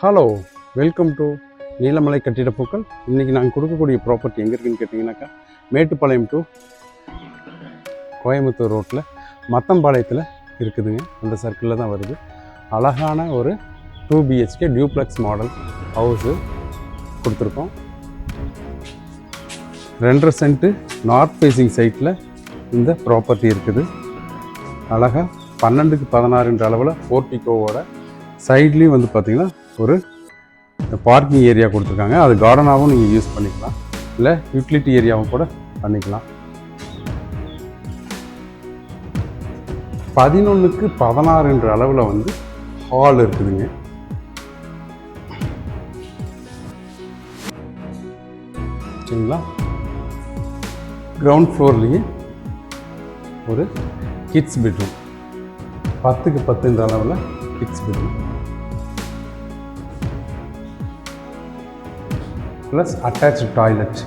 Hello, welcome to Neelamalai கட்டிடப்பூக்கள். இன்றைக்கி நாங்கள் கொடுக்கக்கூடிய ப்ராப்பர்ட்டி எங்கே இருக்குதுன்னு கேட்டிங்கனாக்கா, மேட்டுப்பாளையம் டு கோயம்புத்தூர் ரோட்டில் மத்தம்பாளையத்தில் இருக்குதுங்க. அந்த சர்க்கிளில் தான் வருது. அழகான ஒரு 2 BHK டியூப்ளெக்ஸ் மாடல் ஹவுஸு கொடுத்துருக்கோம். 2.5 சென்ட்டு நார்த் ஃபேஸிங் சைட்டில் இந்த ப்ராப்பர்ட்டி இருக்குது. அழகாக 12க்கு 16 அளவில் போர்ட்டிகோவோட சைட்லேயும் வந்து பார்த்திங்கன்னா ஒரு பார்க்கிங் ஏரியா கொடுத்துருக்காங்க. அது கார்டனாகவும் நீங்கள் யூஸ் பண்ணிக்கலாம், இல்லை யூட்டிலிட்டி ஏரியாவும் கூட பண்ணிக்கலாம். 11க்கு 16 அளவில் வந்து ஹால் இருக்குதுங்க. சரிங்களா? கிரவுண்ட் ஃப்ளோர்லேயே ஒரு கிட்ஸ் பெட்ரூம், 10க்கு 10 அளவில் kids bedroom plus attach toilet.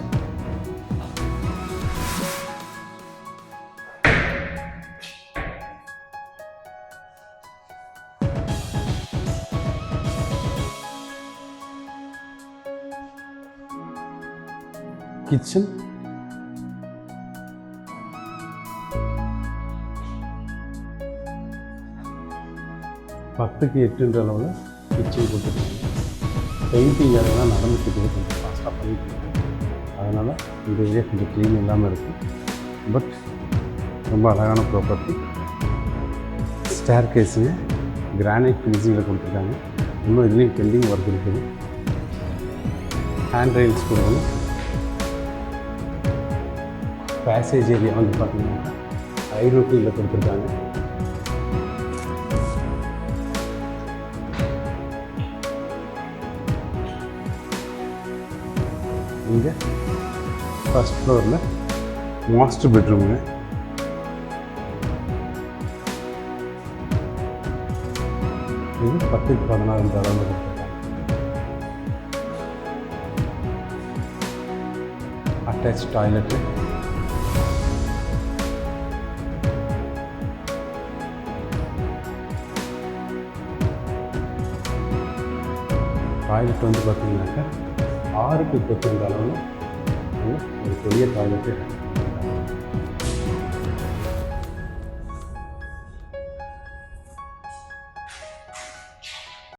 Kitchen, பத்துக்கு 8 அளவில் கிச்சன் கொடுத்துருக்காங்க. பெயிண்டிங் வேலைலாம் நடந்துக்கிட்டு கொஞ்சம் ஃபாஸ்ட்டாக பண்ணிட்டு இருக்கு. அதனால் இந்த ஏரியா கொஞ்சம் க்ளீன் இல்லாமல் இருக்குது. பட் ரொம்ப அழகான ப்ராப்பர்ட்டி. ஸ்டேர் கேஸுங்க கிரானைட் ஃபினிஷிங்கில் கொடுத்துருக்காங்க. இன்னும் இதுலேயும் பெண்டிங் ஒர்க் இருக்குது. ஹேண்ட் ரெயில்ஸ் கொடுக்கணும். பேசேஜ் ஏரியா வந்து பார்த்தீங்கன்னா ஐரோட்டியில் கொடுத்துருக்காங்க. இங்கே ஃபஸ்ட் ஃப்ளோரில் மாஸ்டர் பெட்ரூமுங்க. இது 10க்கு 16 அளவில் கொடுத்துருக்காங்க. அட்டாச் டாய்லெட்டு, டாய்லெட் வந்து பார்த்தீங்கன்னாக்கா 6க்கு 10 அளவில் ஒரு பெரிய டாய்லெட்டு.